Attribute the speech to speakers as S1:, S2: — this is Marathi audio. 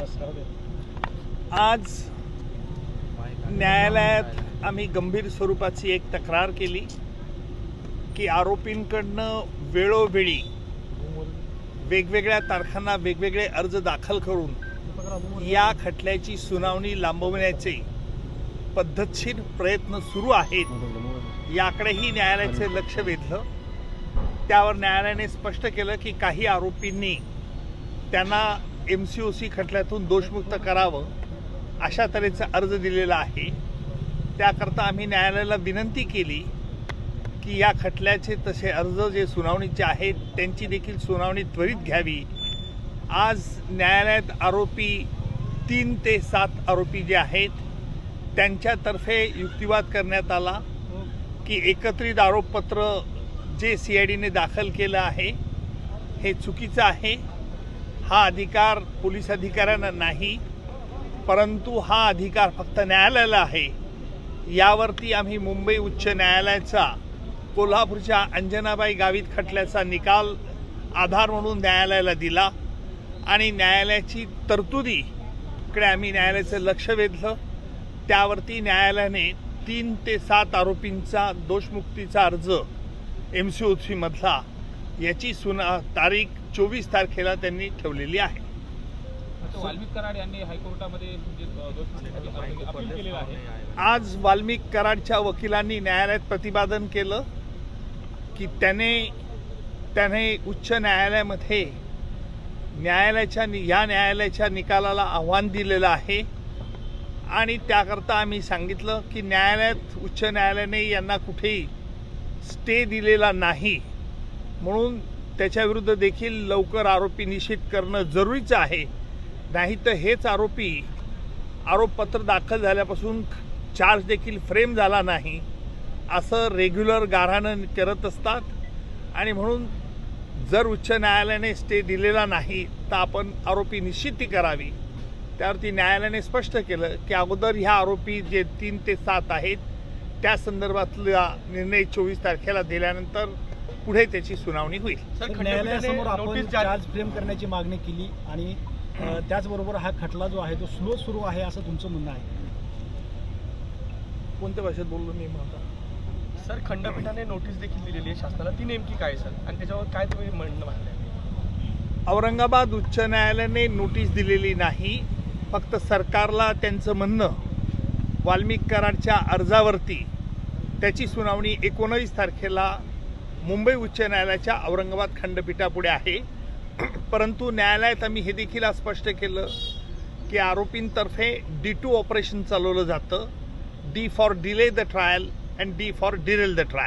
S1: आज न्यायालयात आम्ही गंभीर स्वरूपाची एक तक्रार केली की आरोपींकडनं वेळोवेळी वेगवेगळ्या तारखांना वेगवेगळे अर्ज दाखल करून या खटल्याची सुनावणी लांबवण्याचे पद्धतशीर प्रयत्न सुरू आहेत याकडेही न्यायालयाचे लक्ष वेधलं। त्यावर न्यायालयाने स्पष्ट केलं की काही आरोपींनी त्यांना MCOC खटल्यातून दोषमुक्त करावं अशा तऱ्हेचा अर्ज दिलेला आहे। त्याकरता आम्ही न्यायालयाला विनंती केली की या खटल्याचे तसे अर्ज जे सुनावणीचे आहेत त्यांची देखील सुनावणी त्वरित घ्यावी। आज न्यायालयात आरोपी 3 ते 7 आरोपी जे आहेत त्यांच्यातर्फे युक्तिवाद करण्यात आला की एकत्रित आरोपपत्र जे CIDने दाखल केलं आहे हे चुकीचं आहे। हा अधिकार पोलीस अधिकाऱ्यांना नाही, परंतु हा अधिकार फक्त न्यायालयाला आहे। यावरती आम्ही मुंबई उच्च न्यायालयाचा कोल्हापूरच्या अंजनाबाई गावित खटल्याचा निकाल आधार म्हणून न्यायालयाला दिला आणि न्यायालयाची तरतुदीकडे आम्ही न्यायालयाचं लक्ष वेधलं। त्यावरती न्यायालयाने 3 ते 7 आरोपींचा दोषमुक्तीचा अर्ज MCOC मधला याची तारीख 24 तारखेला त्यांनी ठेवलेली आहे।
S2: वाल्मिक कराड यांनी हायकोर्टामध्ये अपील केलेलं आहे।
S1: आज वाल्मिक कराडच्या वकिलांनी न्यायालयात प्रतिपादन केलं की त्याने उच्च न्यायालयामध्ये या न्यायालयाच्या निकालाला आव्हान दिलेलं आहे आणि त्याकरता आम्ही सांगितलं की उच्च न्यायालयाने यांना कुठेही स्टे दिलेला नाही, म्हणून त्याच्याविरुद्ध देखील लवकर आरोपी निश्चित करणं जरुरीचं आहे। नाही तर हेच आरोपपत्र दाखल झाल्यापासून चार्ज देखील फ्रेम झाला नाही असं रेग्युलर गाऱ्हाणं करत असतात आणि म्हणून जर उच्च न्यायालयाने स्टे दिलेला नाही तर आपण आरोपी निश्चिती करावी। त्यावरती न्यायालयाने स्पष्ट केलं की अगोदर ह्या आरोपी जे 3 ते 7 आहेत त्या संदर्भातला निर्णय 24 तारखेला दिल्यानंतर पुढे त्याची सुनावणी होईल।
S3: न्यायालयासमोर आपण चार्ज फ्रेम करण्याची मागणी केली आणि त्याचबरोबर हा खटला जो आहे तो स्लो सुरू आहे असं तुमचं म्हणणं आहे।
S1: कोणत्या भाषेत बोललो मी माझा?
S2: सर, खंडपीठाने नोटीस देखील दिलेली आहे शासनाला, ती नेमकी काय सर आणि त्याच्यावर काय तुम्ही म्हणणं मांडलंय?
S1: औरंगाबाद उच्च न्यायालयाने नोटीस दिलेली नाही, फक्त सरकारला त्यांचं म्हणणं वाल्मिक कराडच्या अर्जावरती त्याची सुनावणी 19 तारखेला मुंबई उच्च न्यायालयाच्या औरंगाबाद खंडपीठापुढे आहे। परंतु न्यायालयात आम्ही हे देखील स्पष्ट केलं की आरोपींतर्फे D2 ऑपरेशन चालवलं जातं, D for delay the trial and D for Daryl the trial.